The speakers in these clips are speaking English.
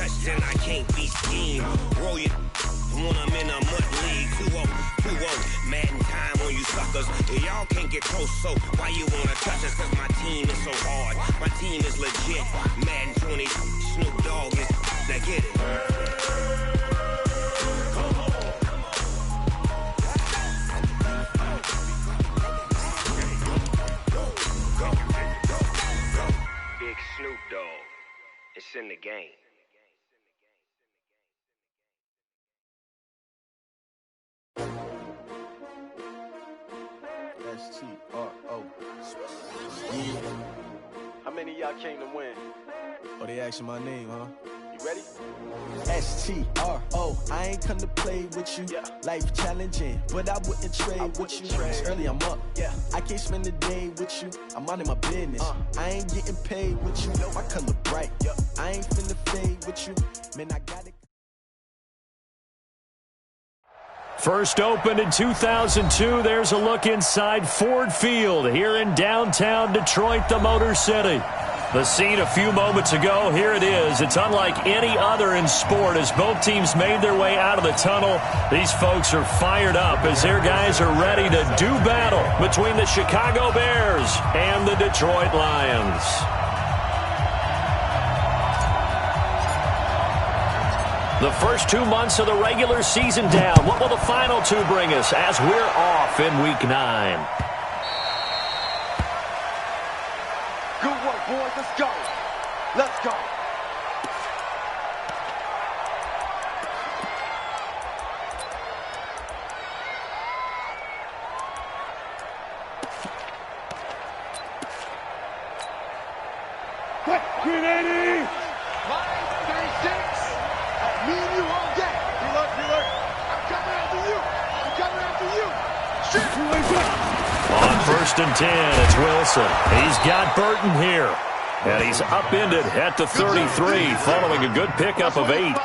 touch, then I can't be schemed. Roll your when I'm in a mud league. 2-0, 2-0, Madden time on you suckers. Y'all can't get close, so why you wanna touch us? Cause my team is so hard, my team is legit. Madden 20, Snoop Dogg is, now get it. Big Snoop Dogg, it's in the game. S-T-R-O. How many of y'all came to win? Oh, they asking my name, huh? You ready? S-T-R-O. I ain't come to play with you. Yeah. Life challenging, but I wouldn't trade with you. It's early, I'm up. Yeah. I can't spend the day with you. I'm minding my business. I ain't getting paid with you. My color bright. Yeah. I ain't finna fade with you. Man, I got it. First opened in 2002, there's a look inside Ford Field here in downtown Detroit, the Motor City. The scene a few moments ago, here it is. It's unlike any other in sport as both teams made their way out of the tunnel. These folks are fired up as their guys are ready to do battle between the Chicago Bears and the Detroit Lions. The first 2 months of the regular season down. What will the final two bring us as we're off in Week 9? Good work, boys. Let's go. Let's go. Grenade! Line 36. Me and you all day. Reload. I'm coming after you. On 1st and 10, it's Wilson. He's got Burton here. And he's upended at the 33 following a good pickup of 8.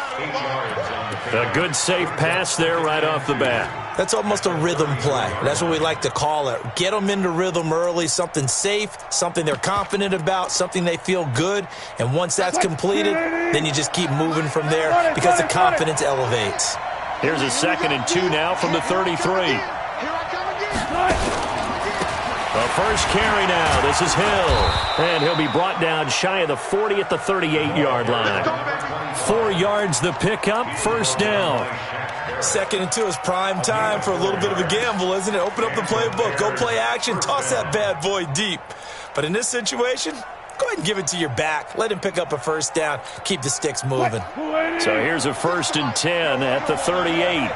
A good safe pass there right off the bat. That's almost a rhythm play. That's what we like to call it. Get them into rhythm early, something safe, something they're confident about, something they feel good. And once that's completed, then you just keep moving from there because the confidence elevates. Here's a 2nd and 2 now from the 33. The first carry now. This is Hill. And he'll be brought down shy of the 40 at the 38-yard line. 4 yards the pickup, first down. 2nd and 2 is prime time for a little bit of a gamble, isn't it? Open up the playbook, go play action, toss that bad boy deep. But in this situation, go ahead and give it to your back. Let him pick up a first down. Keep the sticks moving. So here's a 1st and 10 at the 38.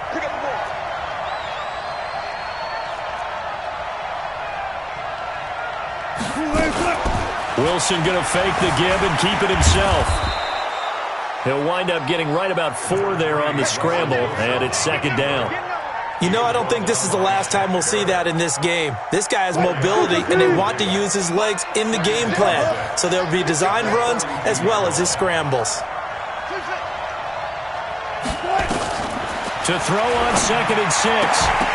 Wilson going to fake the give and keep it himself. He'll wind up getting right about 4 there on the scramble, and it's 2nd down. You know, I don't think this is the last time we'll see that in this game. This guy has mobility, and they want to use his legs in the game plan. So there'll be designed runs as well as his scrambles. To throw on 2nd and 6,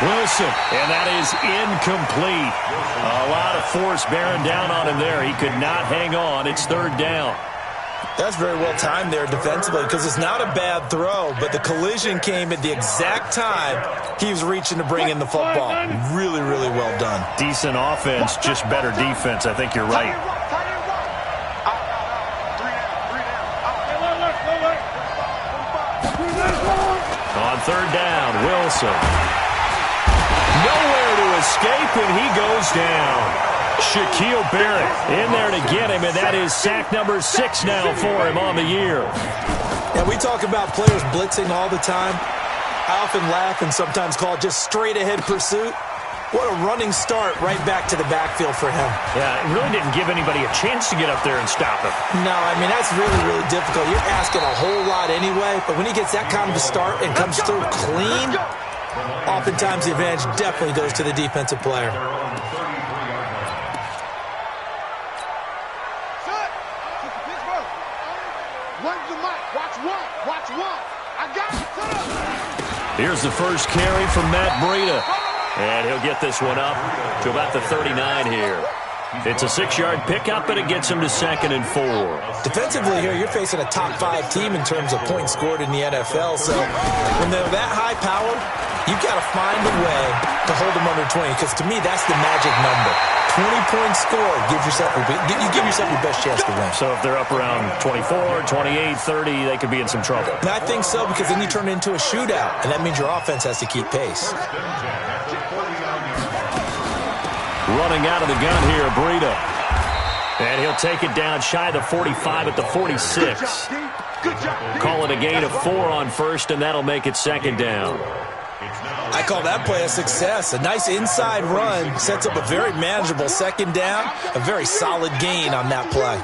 Wilson, and that is incomplete. A lot of force bearing down on him there. He could not hang on. It's 3rd down. That's very well timed there defensively because it's not a bad throw, but the collision came at the exact time he was reaching to bring in the football. Really, really well done. Decent offense, just better defense. I think you're right. On 3rd down, Wilson. Nowhere to escape, and he goes down. Shaquille Barrett in there to get him, and that is sack number 6 now for him on the year. And we talk about players blitzing all the time. I often laugh and sometimes call it just straight-ahead pursuit. What a running start right back to the backfield for him. Yeah, it really didn't give anybody a chance to get up there and stop him. No, I mean, that's really, really difficult. You're asking a whole lot anyway, but when he gets that kind of a start and comes through clean, oftentimes the advantage definitely goes to the defensive player. Here's the first carry from Matt Breida. And he'll get this one up to about the 39 here. It's a 6-yard pickup, and it gets him to 2nd and 4. Defensively here, you're facing a top-5 team in terms of points scored in the NFL. So when they're that high-powered, you've got to find a way to hold them under 20, because to me, that's the magic number. 20 points scored, you give yourself your best chance to win. So if they're up around 24, 28, 30, they could be in some trouble. And I think so, because then you turn it into a shootout, and that means your offense has to keep pace. Running out of the gun here, Breida. And he'll take it down shy of the 45 at the 46. Call it a gain of 4 on first, and that'll make it 2nd down. I call that play a success. A nice inside run sets up a very manageable 2nd down. A very solid gain on that play.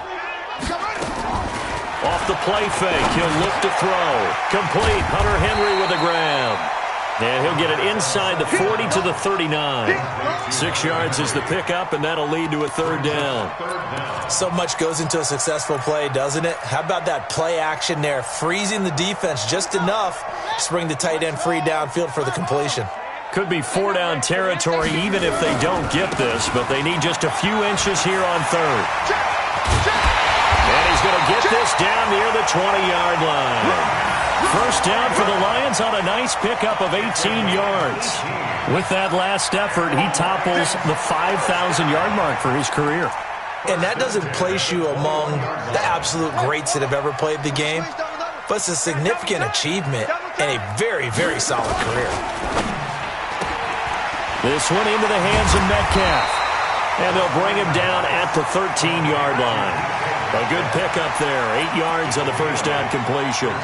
Off the play fake, he'll look to throw. Complete, Hunter Henry with a grab. And he'll get it inside the 40 to the 39. 6 yards is the pickup, and that'll lead to a 3rd down. So much goes into a successful play, doesn't it? How about that play action there? Freezing the defense just enough to bring the tight end free downfield for the completion. Could be 4-down territory even if they don't get this, but they need just a few inches here on 3rd. And he's going to get this down near the 20-yard line. 1st down for the Lions on a nice pickup of 18 yards. With that last effort, he topples the 5,000-yard mark for his career. And that doesn't place you among the absolute greats that have ever played the game, but it's a significant achievement and a very, very solid career. This one into the hands of Metcalf. And they'll bring him down at the 13-yard line. A good pickup there. 8 yards on the 1st down completion.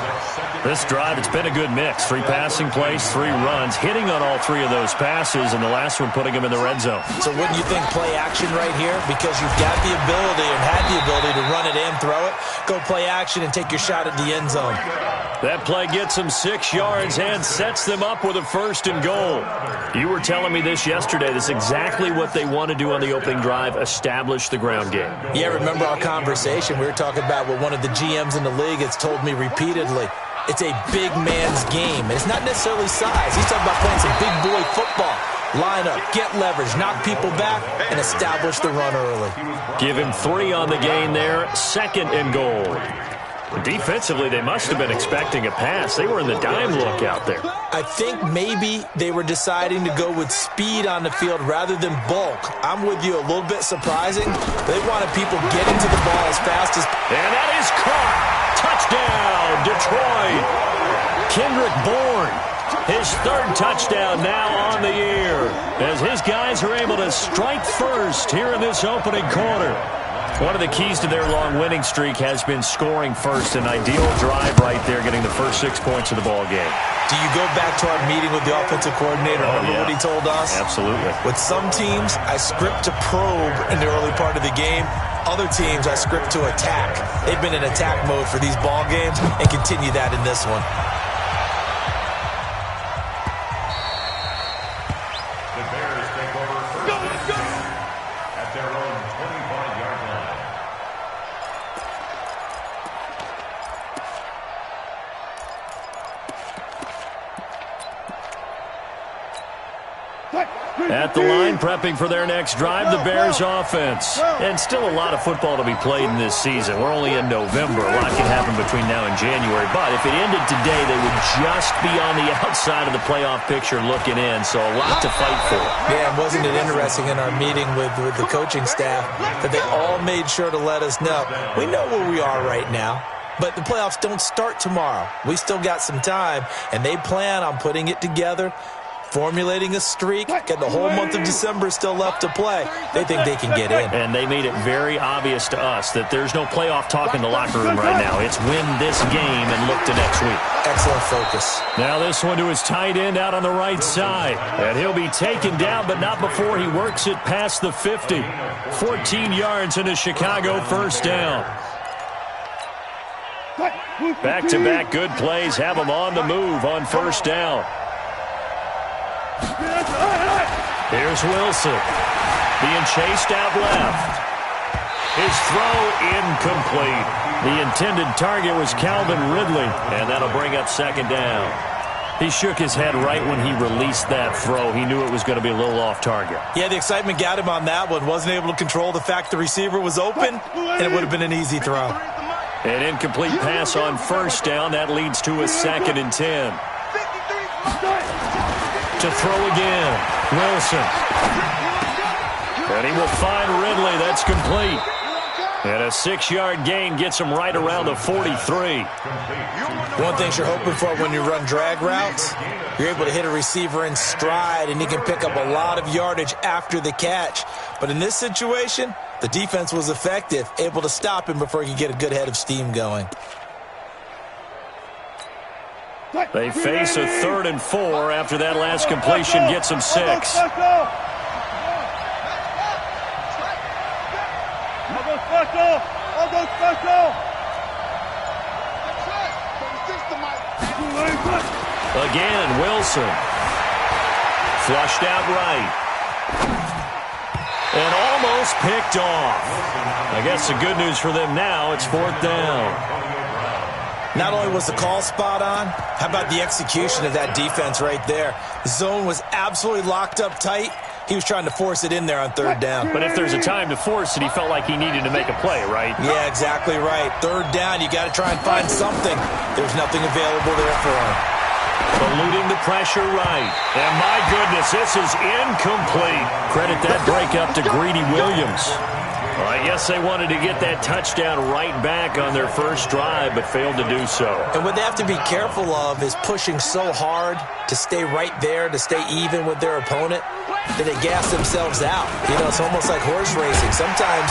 This drive, it's been a good mix. 3 passing plays, 3 runs, hitting on all 3 of those passes, and the last one putting him in the red zone. So wouldn't you think play action right here? Because you've got the ability and had the ability to run it and throw it. Go play action and take your shot at the end zone. That play gets them 6 yards and sets them up with a 1st and goal. You were telling me this yesterday. This is exactly what they want to do on the opening drive, establish the ground game. Yeah, remember our conversation? We were talking about what one of the GMs in the league has told me repeatedly. It's a big man's game, and it's not necessarily size. He's talking about playing some big boy football. Line up, get leverage, knock people back, and establish the run early. Give him 3 on the gain there, 2nd and goal. Defensively, they must have been expecting a pass. They were in the dime look out there. I think maybe they were deciding to go with speed on the field rather than bulk. I'm with you, a little bit surprising. They wanted people getting to the ball as fast as... And that is caught. Touchdown, Detroit. Kendrick Bourne, his 3rd touchdown now on the year, as his guys are able to strike first here in this opening quarter. One of the keys to their long winning streak has been scoring first. An ideal drive right there, getting the first 6 points of the ball game. Do you go back to our meeting with the offensive coordinator? Remember what he told us? Absolutely. With some teams, I script to probe in the early part of the game. Other teams, I script to attack. They've been in attack mode for these ball games and continue that in this one. The Bears take over first at their own 25-yard line. At the line, prepping for their next drive, the Bears offense. And still a lot of football to be played in this season. We're only in November. A lot can happen between now and January. But if it ended today, they would just be on the outside of the playoff picture looking in. So a lot to fight for. Yeah, wasn't it interesting in our meeting with the coaching staff that they all made sure to let us know, we know where we are right now. But the playoffs don't start tomorrow. We still got some time, and they plan on putting it together, formulating a streak, got the whole month of December still left to play. They think they can get in. And they made it very obvious to us that there's no playoff talk in the locker room right now. It's win this game and look to next week. Excellent focus. Now this one to his tight end out on the right side. And he'll be taken down, but not before he works it past the 50. 14 yards into Chicago, 1st down. Back-to-back good plays have him on the move on 1st down. Here's Wilson, being chased out left. His throw incomplete. The intended target was Calvin Ridley, and that'll bring up 2nd down. He shook his head right when he released that throw. He knew it was going to be a little off target. Yeah, the excitement got him on that one. Wasn't able to control the fact the receiver was open, and it would have been an easy throw. An incomplete pass on first down. That leads to a 2nd and 10. To throw again, Wilson. And he will find Ridley. That's complete. And a 6-yard gain gets him right around the 43. One thing you're hoping for when you run drag routes, you're able to hit a receiver in stride, and he can pick up a lot of yardage after the catch. But in this situation, the defense was effective, able to stop him before he could get a good head of steam going. They face a 3rd and 4 after that last completion gets them 6. Again, Wilson. Flushed out right. And almost picked off. I guess the good news for them now, it's 4th down. Not only was the call spot on, how about the execution of that defense right there? The zone was absolutely locked up tight. He was trying to force it in there on 3rd down. But if there's a time to force it, he felt like he needed to make a play, right? Yeah, exactly right. 3rd down, you got to try and find something. There's nothing available there for him. Eluding the pressure right. And my goodness, this is incomplete. Credit that break up to Greedy Williams. Well, I guess they wanted to get that touchdown right back on their first drive, but failed to do so. And what they have to be careful of is pushing so hard to stay right there, to stay even with their opponent, that they gas themselves out. You know, it's almost like horse racing. Sometimes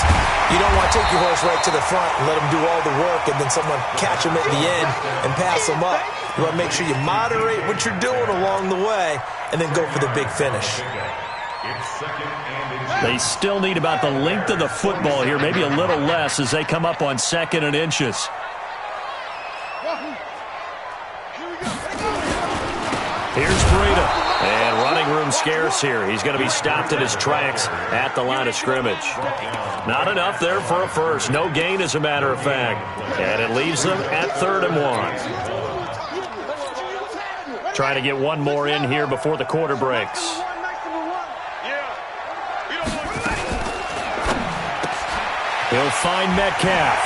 you don't want to take your horse right to the front and let them do all the work, and then someone catch them at the end and pass them up. You want to make sure you moderate what you're doing along the way and then go for the big finish. They still need about the length of the football here, maybe a little less as they come up on 2nd and inches. Here's Breida. And running room scarce here. He's going to be stopped in his tracks at the line of scrimmage. Not enough there for a first. No gain, as a matter of fact. And it leaves them at 3rd and 1. Trying to get one more in here before the quarter breaks. He'll find Metcalf.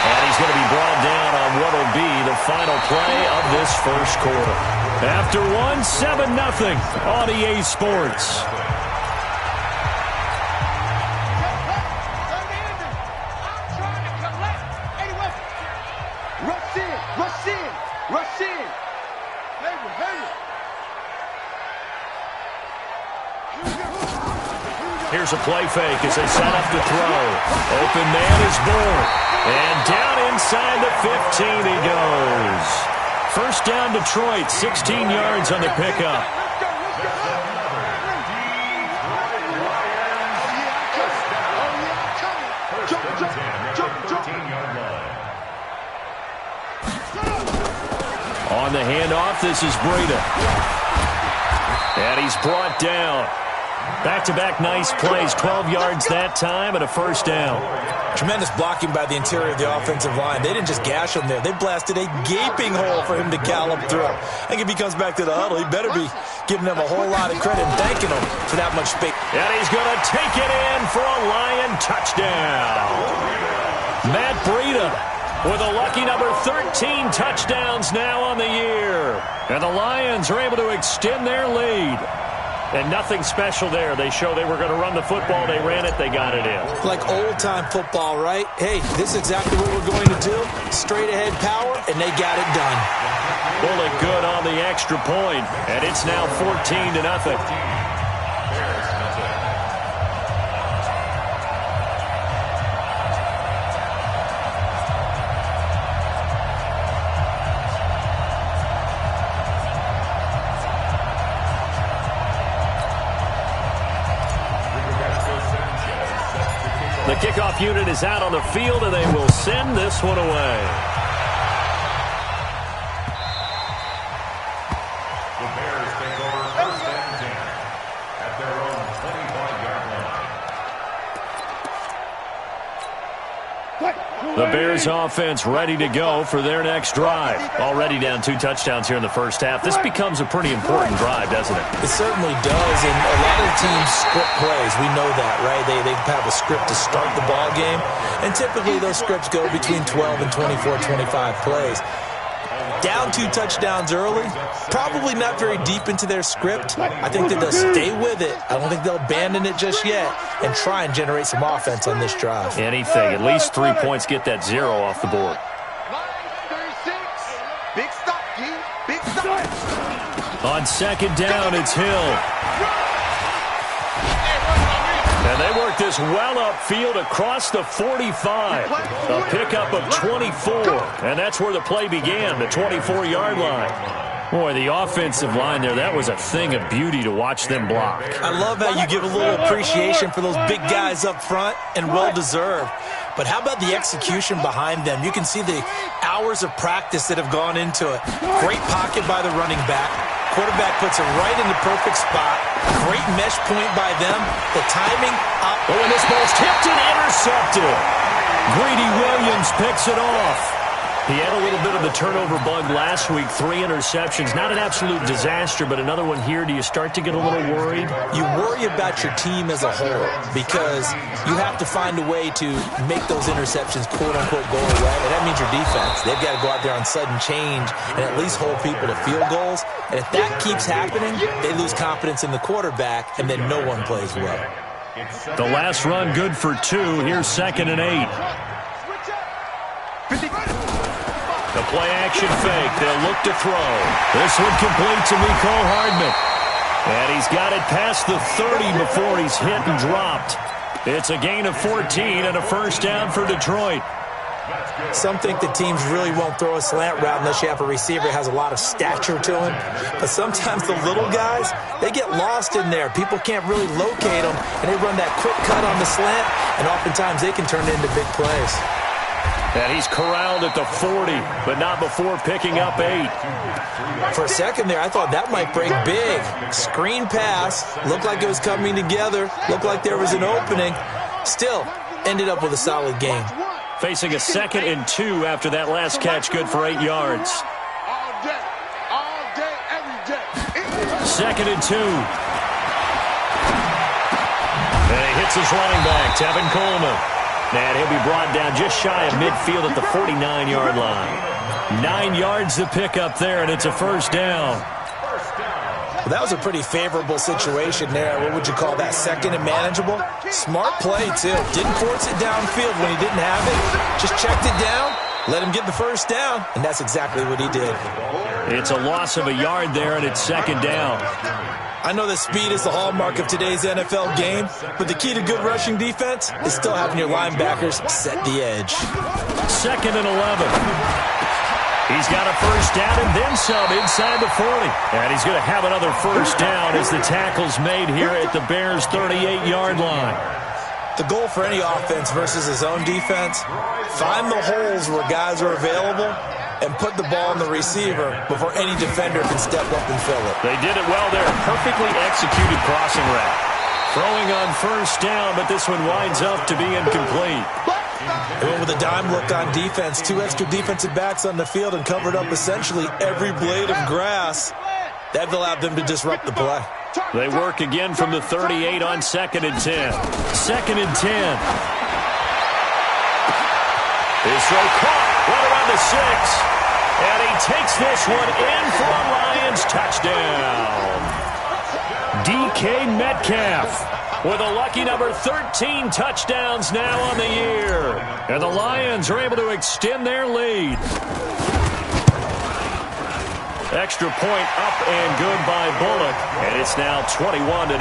And he's going to be brought down on what will be the final play of this first quarter. After 7-0 on EA Sports. Rush in. Here's a play fake as they set up to throw. Open man is born. And down inside the 15 he goes. First down Detroit, 16 yards on the pickup. On the handoff, this is Breida. And he's brought down. Back-to-back nice plays, 12 yards that time and a first down. Tremendous blocking by the interior of the offensive line. They didn't just gash him there. They blasted a gaping hole for him to gallop through. I think if he comes back to the huddle, he better be giving them a whole lot of credit and thanking them for that much space. And he's going to take it in for a Lion touchdown. Matt Breida with a lucky number 13 touchdowns now on the year. And the Lions are able to extend their lead. And nothing special there. They show they were going to run the football. They ran it. They got it in. Like old-time football, right? Hey, this is exactly what we're going to do. Straight-ahead power, and they got it done. Bullet good on the extra point, and it's now 14-0. The kickoff unit is out on the field, and they will send this one away. The Bears take over first and 10 at their own 25-yard line. The Bears offense ready to go for their next drive. Already down 2 touchdowns here in the first half. This becomes a pretty important drive, doesn't it? It certainly does, and a lot of the teams script plays. We know that, right? They have a script to start the ball game, and typically those scripts go between 12 and 24, 25 plays. Down 2 touchdowns early, probably not very deep into their script. I think that they'll stay with it. I don't think they'll abandon it just yet and try and generate some offense on this drive. Anything. At least 3 points, get that 0 off the board. 36. Big stop, D. Big stop. On second down, it's Hill. And they work this well upfield across the 45. A pickup of 24. And that's where the play began, the 24-yard line. Boy, the offensive line there, that was a thing of beauty to watch them block. I love how you give a little appreciation for those big guys up front, and well-deserved. But how about the execution behind them? You can see the hours of practice that have gone into it. Great pocket by the running back. Quarterback puts it right in the perfect spot. Great mesh point by them. The timing up. Oh, and this ball's tipped and intercepted. Greedy Williams picks it off. He had a little bit of the turnover bug last week. 3 interceptions. Not an absolute disaster, but another one here. Do you start to get a little worried? You worry about your team as a whole because you have to find a way to make those interceptions, quote-unquote, go away. And that means your defense. They've got to go out there on sudden change and at least hold people to field goals. And if that keeps happening, they lose confidence in the quarterback, and then no one plays well. The last run good for 2. Here's 2nd and 8. The play-action fake. They'll look to throw. This one complete to Mecole Hardman. And he's got it past the 30 before he's hit and dropped. It's a gain of 14 and a first down for Detroit. Some think that teams really won't throw a slant route unless you have a receiver that has a lot of stature to him. But sometimes the little guys, they get lost in there. People can't really locate them, and they run that quick cut on the slant, and oftentimes they can turn it into big plays. And he's corralled at the 40, but not before picking up 8. For a second there, I thought that might break big. Screen pass, looked like it was coming together, looked like there was an opening. Still, ended up with a solid game. Facing a 2nd and 2 after that last catch, good for 8 yards. All day, every day. 2nd and 2. And he hits his running back, Tevin Coleman. And he'll be brought down just shy of midfield at the 49-yard line. 9 yards to pick up there, and it's a first down. Well, that was a pretty favorable situation there. What would you call that, 2nd and manageable? Smart play, too. Didn't force it downfield when he didn't have it. Just checked it down, let him get the first down, and that's exactly what he did. It's a loss of a yard there, and it's 2nd down. I know that speed is the hallmark of today's NFL game, but the key to good rushing defense is still having your linebackers set the edge. 2nd and 11. He's got a first down and then some inside the 40. And he's going to have another first down as the tackle's made here at the Bears' 38-yard line. The goal for any offense versus his own defense, find the holes where guys are available and put the ball on the receiver before any defender can step up and fill it. They did it well there. Perfectly executed crossing route. Throwing on first down, but this one winds up to be incomplete. They went with a dime look on defense. 2 extra defensive backs on the field and covered up essentially every blade of grass. That allowed them to disrupt the play. They work again from the 38 on 2nd and 10. 2nd and 10. His throw caught right around the 6. And he takes this one in for a Lions touchdown. DK Metcalf with a lucky number 13 touchdowns now on the year. And the Lions are able to extend their lead. Extra point up and good by Bullock. And it's now 21-0.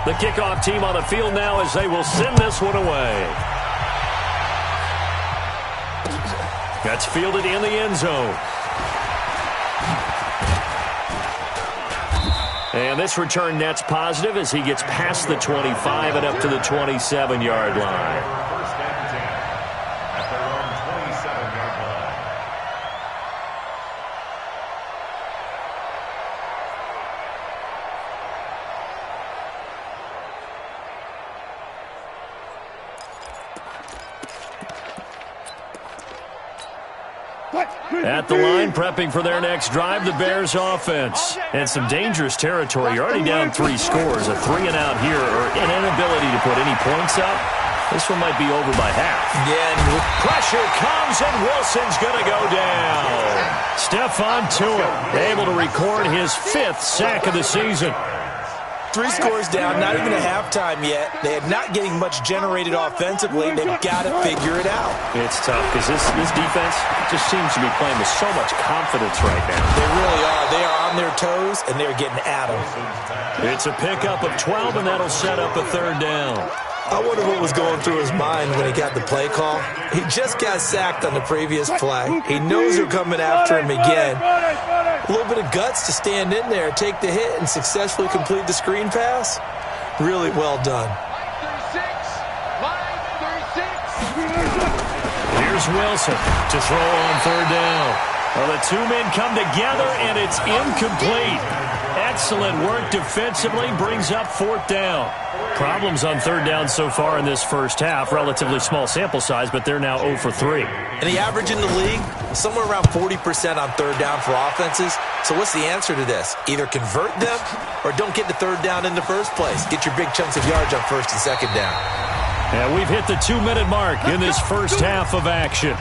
The kickoff team on the field now as they will send this one away. That's fielded in the end zone. And this return net's positive as he gets past the 25 and up to the 27-yard line. At the line, prepping for their next drive, the Bears offense. And some dangerous territory. You're already down 3 scores. A 3-and-out here, or an inability to put any points up. This one might be over by half. Yeah, and pressure comes, and Wilson's going to go down. Stephon Tuitt able to record his 5th sack of the season. 3 scores down, not even a halftime yet. They are not getting much generated offensively. They've got to figure it out. It's tough because this defense just seems to be playing with so much confidence right now. They really are. They are on their toes, and they're getting at them. It's a pickup of 12, and that'll set up a 3rd down. I wonder what was going through his mind when he got the play call. He just got sacked on the previous play. He knows they're coming after him again. A little bit of guts to stand in there, take the hit, and successfully complete the screen pass. Really well done. Here's Wilson to throw on 3rd down. Well, the 2 men come together, and it's incomplete. Excellent work defensively, brings up 4th down. Problems on 3rd down so far in this first half. Relatively small sample size, but they're now 0 for 3. And the average in the league, somewhere around 40% on 3rd down for offenses. So what's the answer to this? Either convert them or don't get the 3rd down in the first place. Get your big chunks of yards on 1st and 2nd down. And we've hit the 2-minute mark in this first half of action.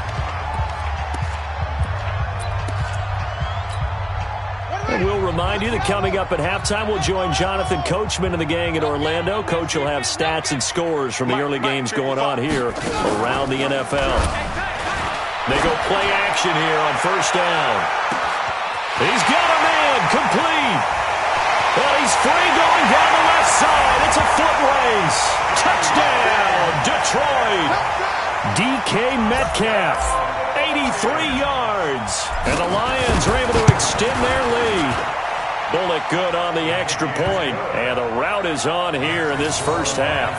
And we'll remind you that coming up at halftime, we'll join Jonathan Coachman and the gang in Orlando. Coach will have stats and scores from the early games going on here around the NFL. They go play action here on 1st down. He's got a man, complete. Well, he's free going down the left side. It's a foot race. Touchdown, Detroit. DK Metcalf, 83 yards. And the Lions are able to extend their lead. Bullock good on the extra point. And the rout is on here in this first half.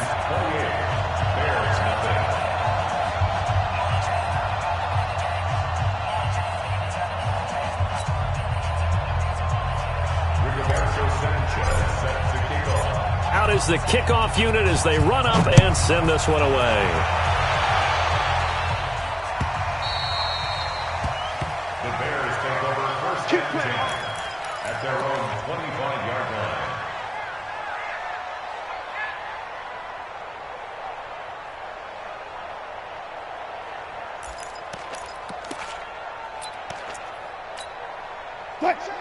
Out is the kickoff unit as they run up and send this one away. The Bears take over 1st and 10 at their own 25-yard line.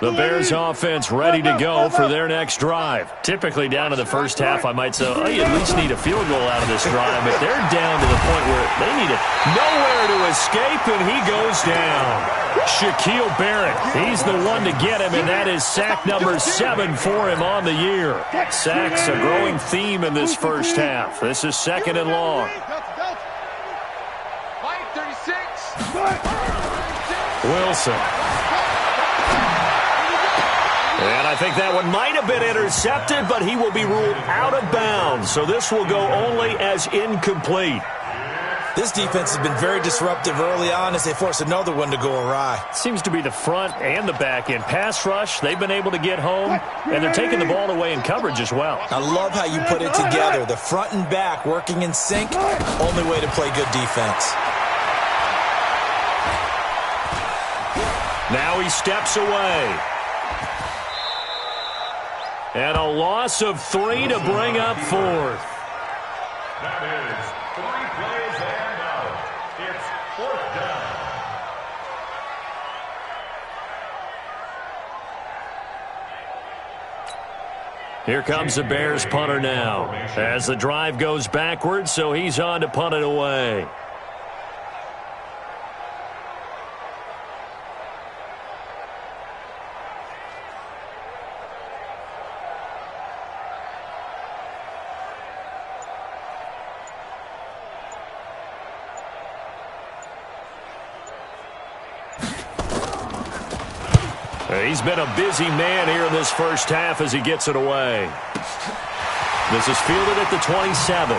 The Bears offense ready to go for their next drive. Typically down in the first half, I might say, oh, you at least need a field goal out of this drive, but they're down to the point where they need it. Nowhere to escape, and he goes down. Shaquille Barrett, he's the one to get him, and that is sack number 7 for him on the year. Sacks a growing theme in this first half. This is 2nd and long. 36. Wilson. And I think that one might have been intercepted, but he will be ruled out of bounds. So this will go only as incomplete. This defense has been very disruptive early on as they force another one to go awry. Seems to be the front and the back end. Pass rush, they've been able to get home, and they're taking the ball away in coverage as well. I love how you put it together. The front and back working in sync, only way to play good defense. Now he steps away. And a loss of 3 to bring up 4th. That is 3 plays and out. It's 4th down. Here comes the Bears punter now as the drive goes backwards, so he's on to punt it away. He's been a busy man here in this first half as he gets it away. This is fielded at the 27.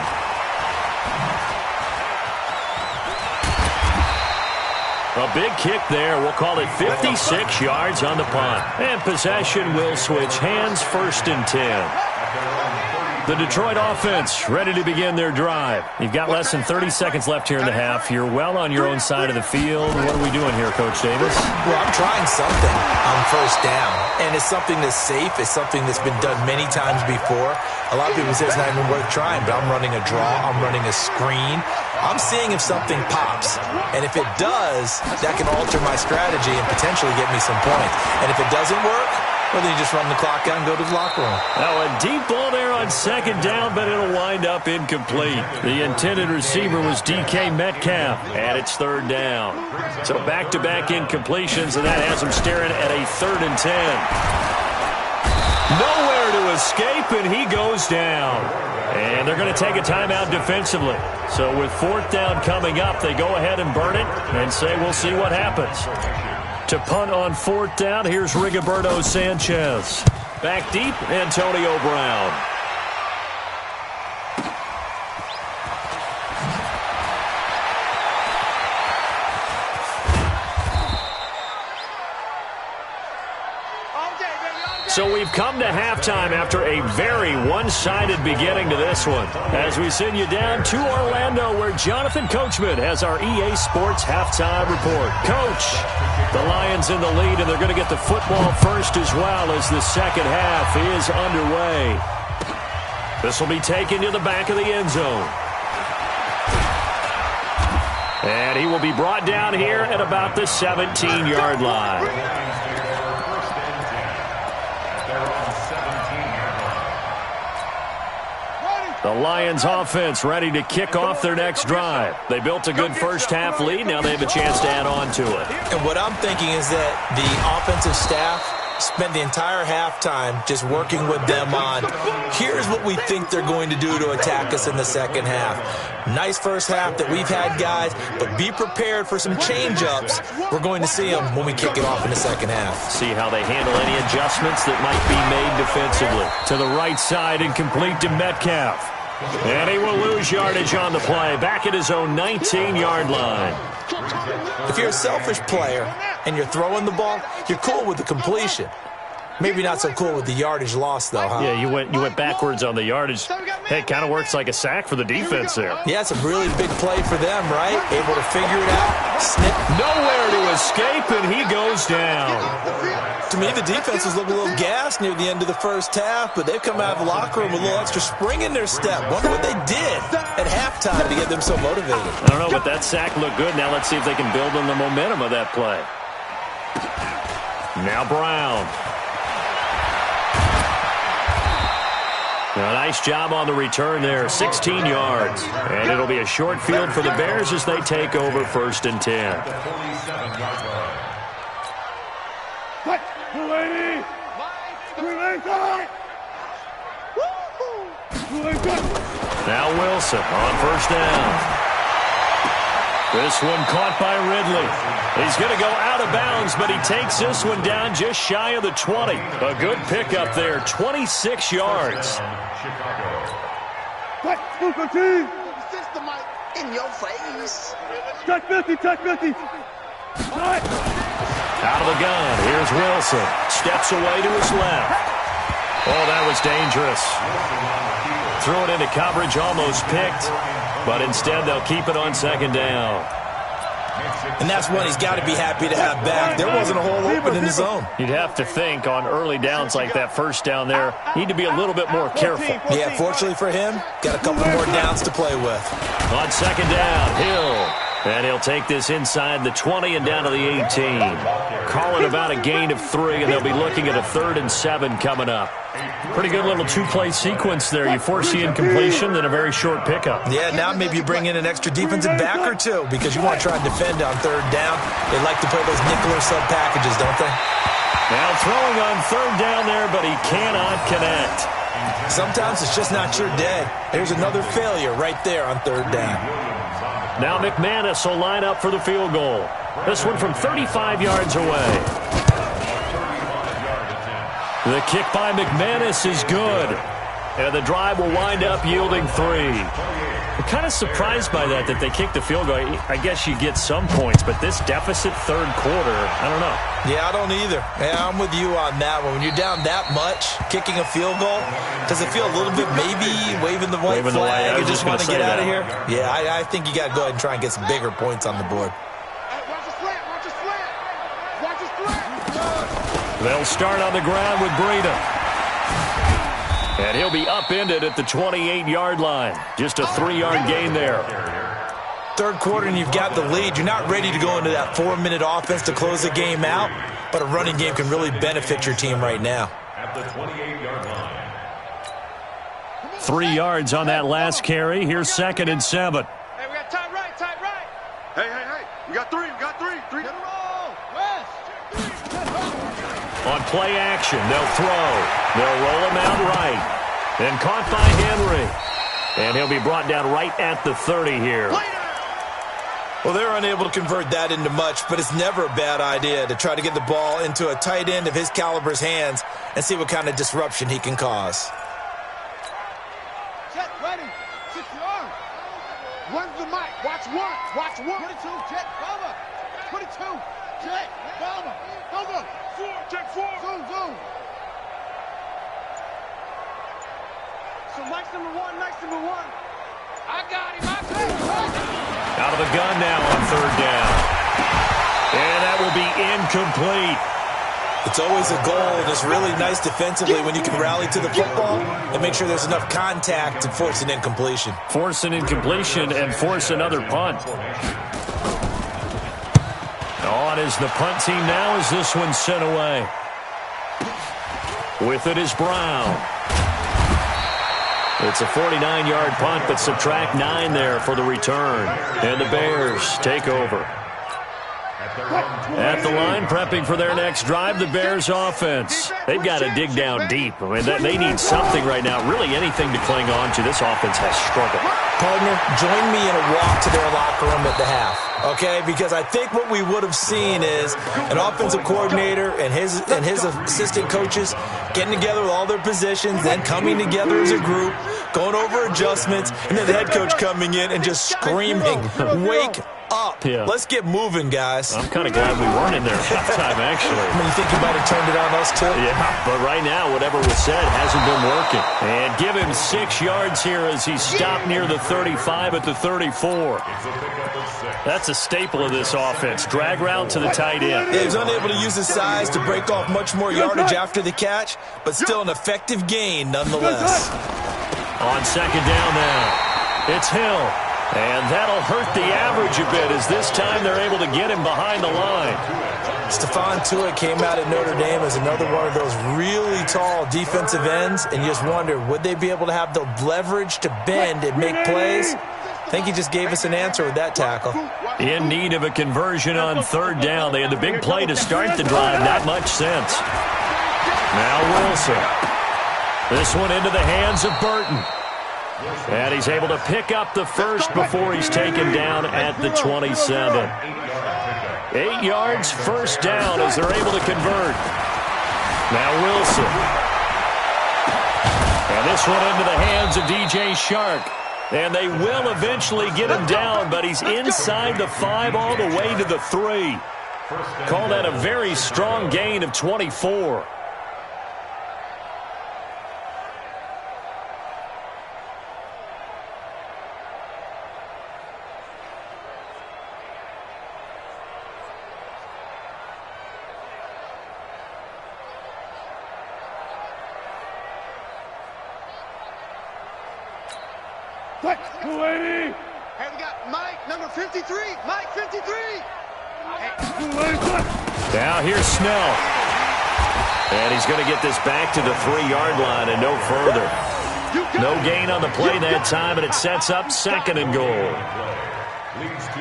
A big kick there. We'll call it 56 yards on the punt. And possession will switch hands, 1st and 10. The Detroit offense ready to begin their drive. You've got less than 30 seconds left here in the half. You're well on your own side of the field. What are we doing here, Coach Davis? Well, I'm trying something on first down, and it's something that's safe. It's something that's been done many times before. A lot of people say it's not even worth trying, but I'm running a draw. I'm running a screen. I'm seeing if something pops, and if it does, that can alter my strategy and potentially get me some points. And if it doesn't work, well, then you just run the clock out and go to the locker room. Now a deep ball there on second down, but it'll wind up incomplete. The intended receiver was DK Metcalf, and it's third down. So back-to-back incompletions, and that has him staring at a 3rd and 10. Nowhere to escape, and he goes down. And they're going to take a timeout defensively. So with 4th down coming up, they go ahead and burn it and say we'll see what happens. To punt on 4th down, here's Rigoberto Sanchez. Back deep, Antonio Brown. So we've come to halftime after a very one-sided beginning to this one. As we send you down to Orlando, where Jonathan Coachman has our EA Sports halftime report. Coach, the Lions in the lead, and they're going to get the football first as well as the second half is underway. This will be taken to the back of the end zone. And he will be brought down here at about the 17-yard line. The Lions offense ready to kick off their next drive. They built a good first half lead. Now they have a chance to add on to it. And what I'm thinking is that the offensive staff spent the entire halftime just working with them on, here's what we think they're going to do to attack us in the second half. Nice first half that we've had, guys, but be prepared for some change-ups. We're going to see them when we kick it off in the second half. See how they handle any adjustments that might be made defensively. To the right side and complete to Metcalf. And he will lose yardage on the play, back at his own 19-yard line. If you're a selfish player and you're throwing the ball, you're cool with the completion. Maybe not so cool with the yardage loss, though, huh? Yeah, you went backwards on the yardage. Hey, it kind of works like a sack for the defense there. Yeah, it's a really big play for them, right? Able to figure it out, snip. Nowhere to escape, and he goes down. To me, the defense was looking a little gassed near the end of the first half, but they've come out of the locker room with a little extra spring in their step. Wonder what they did at halftime to get them so motivated. I don't know, but that sack looked good. Now let's see if they can build on the momentum of that play. Now Brown. A nice job on the return there, 16 yards. And it'll be a short field for the Bears as they take over 1st and 10. Now Wilson on 1st down. This one caught by Ridley. He's going to go out of bounds, but he takes this one down just shy of the 20. A good pickup there, 26 yards. In your face. Touch 50, touch 50. Out of the gun, here's Wilson. Steps away to his left. Oh, that was dangerous. Threw it into coverage, almost picked, but instead they'll keep it on 2nd down. And that's one he's got to be happy to have back. There wasn't a hole open in the zone. You'd have to think on early downs like that 1st down there, need to be a little bit more careful. Yeah, fortunately for him, got a couple more downs to play with. On 2nd down, Hill. And he'll take this inside the 20 and down to the 18. Call it about a gain of 3, and they'll be looking at a 3rd and 7 coming up. Pretty good little 2-play sequence there. You force the incompletion, then a very short pickup. Yeah, now maybe you bring in an extra defensive back or two because you want to try and defend on 3rd down. They like to play those nickel or sub packages, don't they? Now throwing on 3rd down there, but he cannot connect. Sometimes it's just not your day. There's another failure right there on 3rd down. Now McManus will line up for the field goal. This one from 35 yards away. The kick by McManus is good. And the drive will wind up yielding 3. kind of surprised by that they kicked the field goal. I guess you get some points, but this deficit third quarter, I don't know. Yeah, I don't either. Yeah, I'm with you on that one. When you're down that much, kicking a field goal, does it feel a little bit maybe waving the white flag? You just want to get out of here? Yeah, I think you got to go ahead and try and get some bigger points on the board. They'll start on the ground with Breida. And he'll be upended at the 28-yard line. Just a 3-yard gain there. Third quarter and you've got the lead. You're not ready to go into that 4-minute offense to close the game out, but a running game can really benefit your team right now. At the 28-yard line. 3 yards on that last carry. Here's 2nd and 7. Hey, we got tight right, tight right. Hey. We got three. Three in a row. West. On play action, they'll throw. They'll roll him out right. Then caught by Henry. And he'll be brought down right at the 30 here. Well, they're unable to convert that into much, but it's never a bad idea to try to get the ball into a tight end of his caliber's hands and see what kind of disruption he can cause. Jet, ready. 6 yards. Run the mic. Watch one. 22, Jet, bomber. 22, Jet, bomber. Go. 4, Jet, 4. Zoom. So Mike's number one. I got him. Out of the gun now on 3rd down. And that will be incomplete. It's always a goal, and it's really nice defensively when you can rally to the football and make sure there's enough contact to force an incompletion. Force an incompletion and force another punt. On is the punt team now as this one's sent away. With it is Brown. It's a 49-yard punt, but subtract 9 there for the return. And the Bears take over. At the line, prepping for their next drive, the Bears offense. They've got to dig down deep. I mean, they need something right now, really anything to cling on to. This offense has struggled. Partner, join me in a walk to their locker room at the half, okay? Because I think what we would have seen is an offensive coordinator and his assistant coaches getting together with all their positions, then coming together as a group, going over adjustments, and then the head coach coming in and just screaming, "Wake up. Yeah. Let's get moving, guys." I'm kind of glad we weren't in there at halftime, actually. I mean, you think you might have turned it on us, too? Yeah, but right now, whatever was said hasn't been working. And give him 6 yards here as he stopped near the 35 at the 34. That's a staple of this offense. Drag route to the tight end. Yeah, he's unable to use his size to break off much more yardage after the catch, but still an effective gain nonetheless. On 2nd down now, it's Hill. And that'll hurt the average a bit as this time they're able to get him behind the line. Stephon Tuitt came out at Notre Dame as another one of those really tall defensive ends, and you just wonder, would they be able to have the leverage to bend and make plays? I think he just gave us an answer with that tackle. In need of a conversion on 3rd down. They had the big play to start the drive. Not much sense. Now Wilson. This one into the hands of Burton. And he's able to pick up the first before he's taken down at the 27. 8 yards, 1st down as they're able to convert. Now Wilson. And this one into the hands of DJ Shark. And they will eventually get him down, but he's inside the 5 all the way to the 3. Call that a very strong gain of 24. Hey, we got Mike, number 53. Mike, 53. Now here's Snell. And he's going to get this back to the 3-yard line and no further. No gain on the play that time, and it sets up 2nd and goal.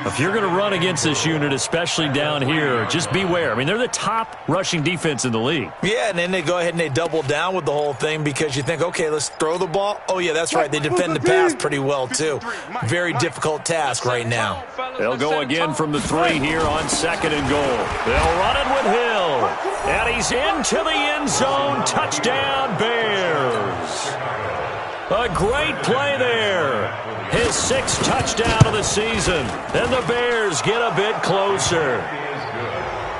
If you're going to run against this unit, especially down here, just beware. I mean, they're the top rushing defense in the league. Yeah, and then they go ahead and they double down with the whole thing because you think, okay, let's throw the ball. Oh, yeah, that's right. They defend the pass pretty well, too. Very difficult task right now. They'll go again from the 3 here on 2nd and goal. They'll run it with Hill. And he's into the end zone. Touchdown, Bears. A great play there. His 6th touchdown of the season. And the Bears get a bit closer.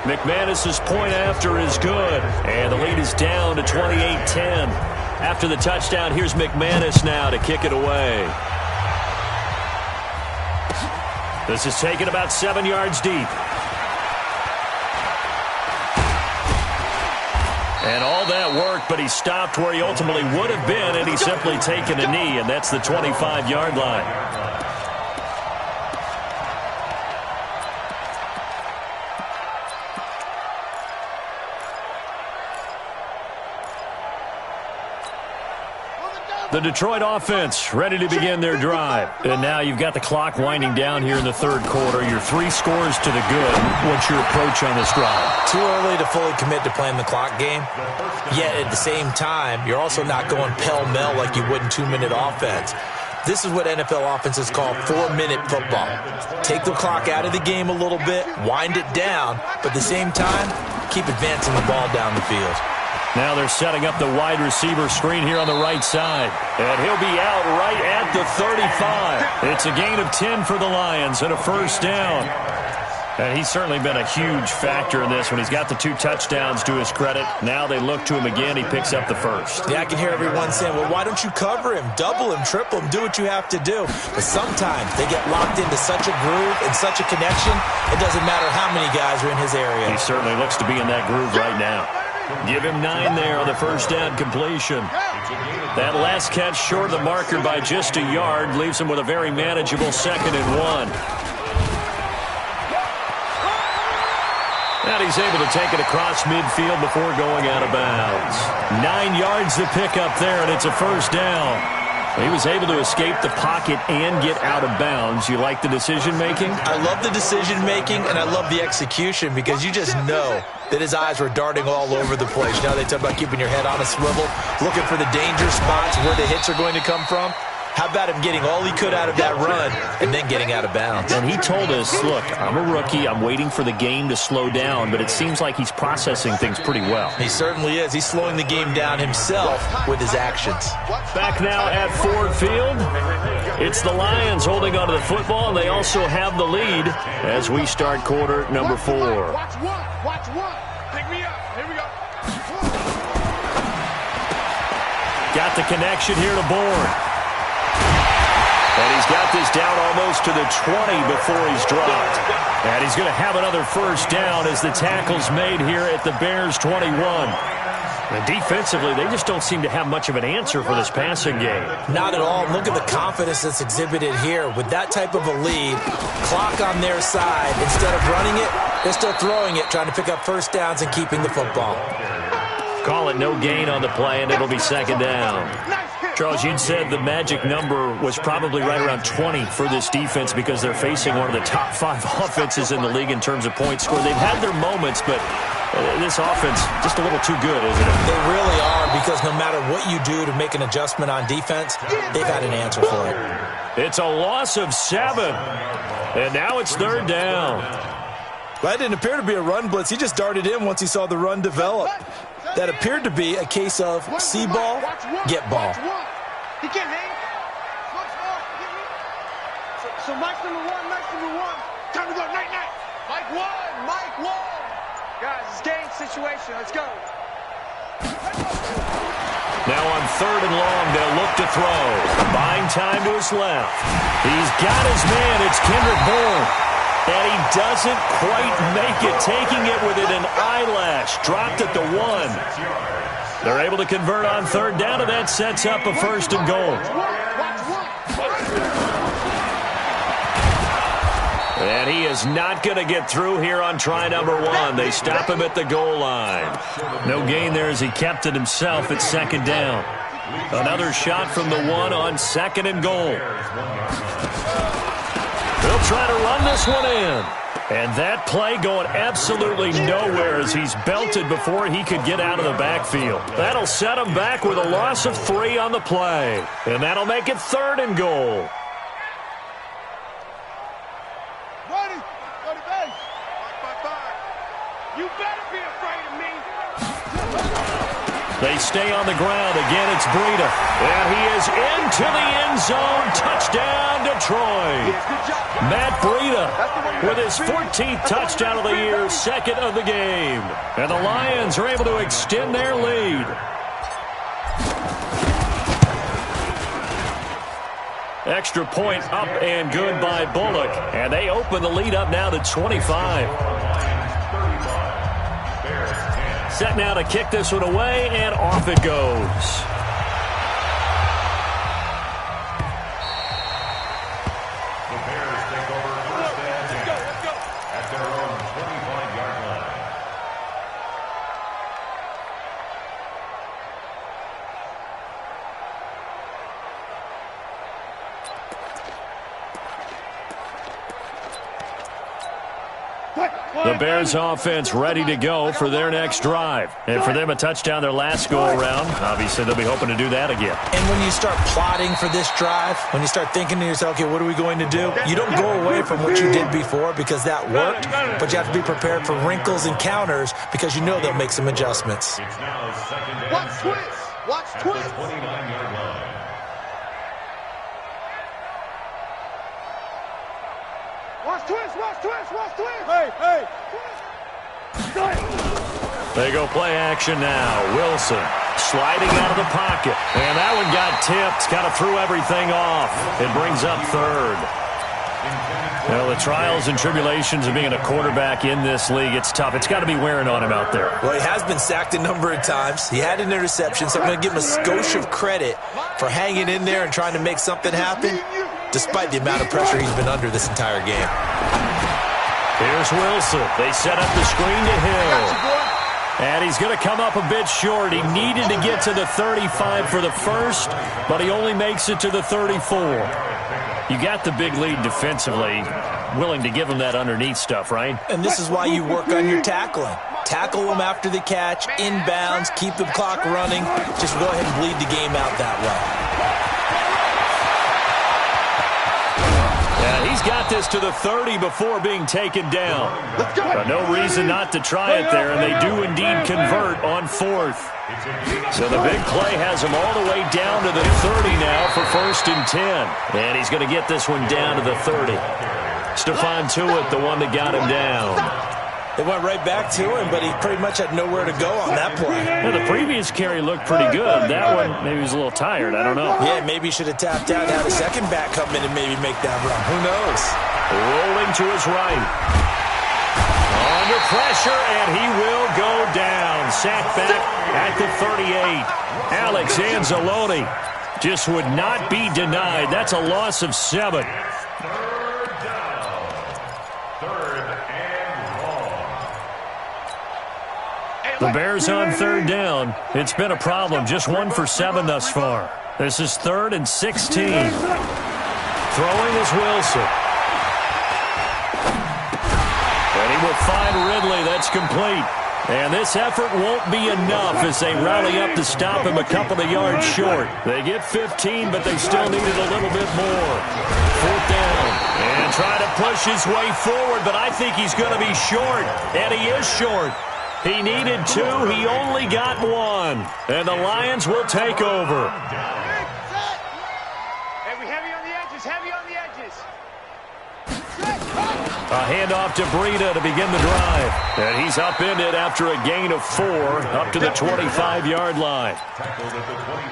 McManus's point after is good. And the lead is down to 28-10. After the touchdown, here's McManus now to kick it away. This is taken about 7 yards deep. And all that work, but he stopped where he ultimately would have been, and he's simply taken a knee, and that's the 25-yard line. The Detroit offense ready to begin their drive. And now you've got the clock winding down here in the third quarter. You're 3 scores to the good. What's your approach on this drive? Too early to fully commit to playing the clock game. Yet at the same time, you're also not going pell-mell like you would in 2-minute offense. This is what NFL offenses call 4-minute football. Take the clock out of the game a little bit, wind it down, but at the same time, keep advancing the ball down the field. Now they're setting up the wide receiver screen here on the right side. And he'll be out right at the 35. It's a gain of 10 for the Lions and a first down. And he's certainly been a huge factor in this when he's got the 2 touchdowns to his credit. Now they look to him again. He picks up the first. Yeah, I can hear everyone saying, well, why don't you cover him, double him, triple him, do what you have to do. But sometimes they get locked into such a groove and such a connection, it doesn't matter how many guys are in his area. He certainly looks to be in that groove right now. Give him 9 there on the first down completion. That last catch short of the marker by just a yard leaves him with a very manageable 2nd and 1. And he's able to take it across midfield before going out of bounds. 9 yards to pick up there, and it's a first down. He was able to escape the pocket and get out of bounds. You like the decision-making? I love the decision-making, and I love the execution because you just know that his eyes were darting all over the place. Now they talk about keeping your head on a swivel, looking for the danger spots where the hits are going to come from. How about him getting all he could out of that run and then getting out of bounds? And he told us, look, I'm a rookie. I'm waiting for the game to slow down, but it seems like he's processing things pretty well. He certainly is. He's slowing the game down himself with his actions. Back now at Ford Field, it's the Lions holding onto the football, and they also have the lead as we start quarter number 4. Watch one. Pick me up. Here we go. Got the connection here to Bourne. And he's got this down almost to the 20 before he's dropped. And he's going to have another first down as the tackle's made here at the Bears' 21. And defensively, they just don't seem to have much of an answer for this passing game. Not at all. Look at the confidence that's exhibited here. With that type of a lead, clock on their side, instead of running it, they're still throwing it, trying to pick up first downs and keeping the football. Call it no gain on the play, and it'll be 2nd down. Charles, you'd said the magic number was probably right around 20 for this defense because they're facing one of the top 5 offenses in the league in terms of points scored. They've had their moments, but this offense just a little too good, isn't it? They really are, because no matter what you do to make an adjustment on defense, they've had an answer for it. It's a loss of 7, and now it's 3rd down. That didn't appear to be a run blitz. He just darted in once he saw the run develop. That appeared to be a case of see ball, get ball. He can't hang. So Mike's number one. Time to go, night. Mike one. Guys, it's game situation. Let's go. Now on 3rd and long, they'll look to throw. Buying time to his left. He's got his man. It's Kendrick Bourne. And he doesn't quite make it, taking it within an eyelash. Dropped at the 1. They're able to convert on 3rd down, and that sets up a 1st and goal. And he is not going to get through here on try number 1. They stop him at the goal line. No gain there as he kept it himself at 2nd down. Another shot from the 1 on 2nd and goal. They'll try to run this one in. And that play going absolutely nowhere as he's belted before he could get out of the backfield. That'll set him back with a loss of 3 on the play. And that'll make it 3rd and goal. Ready? Go to base. 5. You better be afraid of me. They stay on the ground. Again, it's Breida. And he is into the end zone. Touchdown, Detroit. Matt Breida with his 14th touchdown of the year, second of the game. And the Lions are able to extend their lead. Extra point up and good by Bullock. And they open the lead up now to 25. Set now to kick this one away, and off it goes. The Bears take over first and 10 at their own 25-yard line. The Bears offense ready to go for their next drive. And for them, a touchdown their last go-around. Obviously, they'll be hoping to do that again. And when you start plotting for this drive, when you start thinking to yourself, okay, what are we going to do? You don't go away from what you did before because that worked, but you have to be prepared for wrinkles and counters because you know they'll make some adjustments. It's now second and Watch 6 twist. Watch at twist. the 29-yard line. Watch twist. Watch twist. Watch twist. Hey, hey. They go play action now. Wilson sliding out of the pocket. And that one got tipped. Kind of threw everything off. It brings up third. Well, the trials and tribulations of being a quarterback in this league, it's tough. It's got to be wearing on him out there. Well, he has been sacked a number of times. He had an interception, so I'm going to give him a skosh of credit for hanging in there and trying to make something happen, despite the amount of pressure he's been under this entire game. Here's Wilson. They set up the screen to Hill. And he's going to come up a bit short. He needed to get to the 35 for the first, but he only makes it to the 34. You got the big lead defensively, willing to give him that underneath stuff, right? And this is why you work on your tackling. Tackle them after the catch, inbounds, keep the clock running. Just go ahead and bleed the game out that way. Yeah, he's got this to the 30 before being taken down. But no reason not to try it there, and they do indeed convert on fourth. So the big play has him all the way down to the 30 now for first and 10. And he's going to get this one down to the 30. Stephon Tuitt, the one that got him down. They went right back to him, but he pretty much had nowhere to go on that play. Well, the previous carry looked pretty good. That one, maybe he was a little tired. I don't know. Yeah, maybe he should have tapped out, had a second back come in and maybe make that run. Who knows? Rolling to his right. Under pressure, and he will go down. Sacked back at the 38. Alex Anzalone just would not be denied. That's a loss of 7. The Bears on third down. It's been a problem. Just 1 for 7 thus far. This is 3rd and 16. Throwing is Wilson. And he will find Ridley. That's complete. And this effort won't be enough as they rally up to stop him a couple of yards short. They get 15, but they still needed a little bit more. 4th down. And try to push his way forward, but I think he's going to be short. And he is short. He needed 2. He only got 1. And the Lions will take over. Heavy on the edges. Heavy on the edges. A handoff to Breida to begin the drive. And he's upended after a gain of 4 up to the 25-yard line.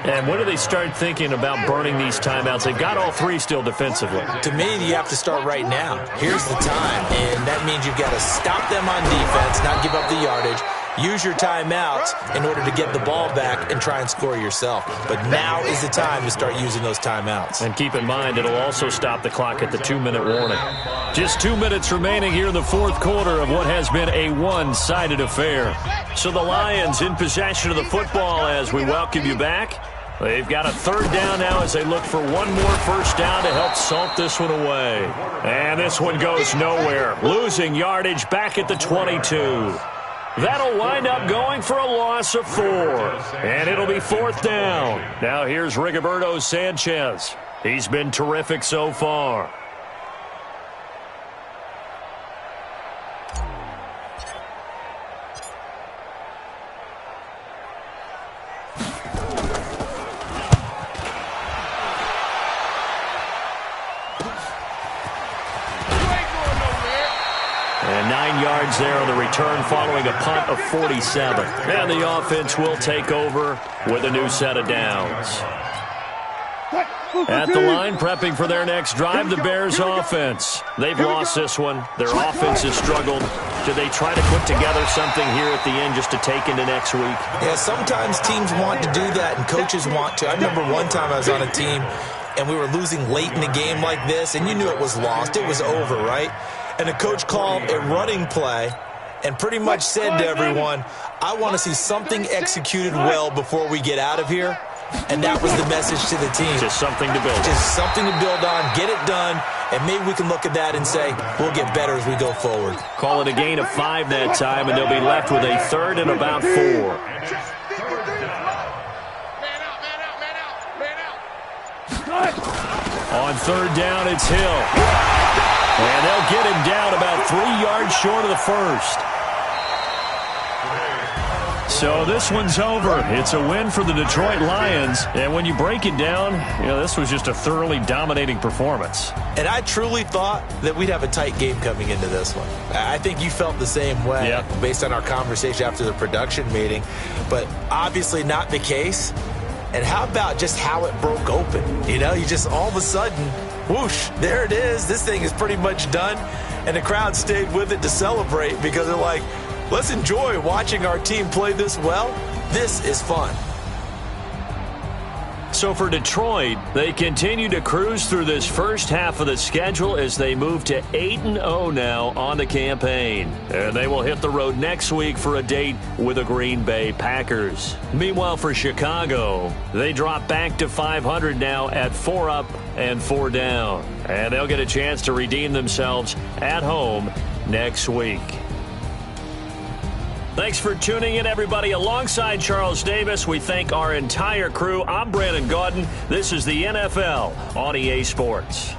And when do they start thinking about burning these timeouts? They've got all 3 still defensively. To me, you have to start right now. Here's the time, and that means you've got to stop them on defense, not give up the yardage. Use your timeouts in order to get the ball back and try and score yourself. But now is the time to start using those timeouts. And keep in mind, it'll also stop the clock at the 2-minute warning. Just 2 minutes remaining here in the 4th quarter of what has been a one-sided affair. So the Lions in possession of the football as we welcome you back. They've got a 3rd down now as they look for one more first down to help salt this one away. And this one goes nowhere. Losing yardage back at the 22. That'll wind up going for a loss of 4. And it'll be 4th down. Now here's Rigoberto Sanchez. He's been terrific so far. 9 yards there on the return following a punt of 47. And the offense will take over with a new set of downs. At the line, prepping for their next drive, the Bears offense. They've lost this one. Their offense has struggled. Do they try to put together something here at the end just to take into next week? Yeah, sometimes teams want to do that and coaches want to. I remember one time I was on a team and we were losing late in a game like this, and you knew it was lost. It was over, right? And the coach called a running play and pretty much said to everyone, I want to see something executed well before we get out of here. And that was the message to the team. Just something to build on. Just something to build on, get it done, and maybe we can look at that and say, we'll get better as we go forward. Call it a gain of 5 that time, and they'll be left with a 3rd and about 4. On 3rd down, it's Hill. And they'll get him down about 3 yards short of the first. So this one's over. It's a win for the Detroit Lions. And when you break it down, this was just a thoroughly dominating performance. And I truly thought that we'd have a tight game coming into this one. I think you felt the same way based on our conversation after the production meeting. But obviously not the case. And how about just how it broke open? You just all of a sudden, whoosh, there it is. This thing is pretty much done. And the crowd stayed with it to celebrate because they're like, let's enjoy watching our team play this well. This is fun. So for Detroit, they continue to cruise through this first half of the schedule as they move to 8-0 now on the campaign. And they will hit the road next week for a date with the Green Bay Packers. Meanwhile, for Chicago, they drop back to 500 now at 4 up and 4 down. And they'll get a chance to redeem themselves at home next week. Thanks for tuning in, everybody. Alongside Charles Davis, we thank our entire crew. I'm Brandon Gaudin. This is the NFL on EA Sports.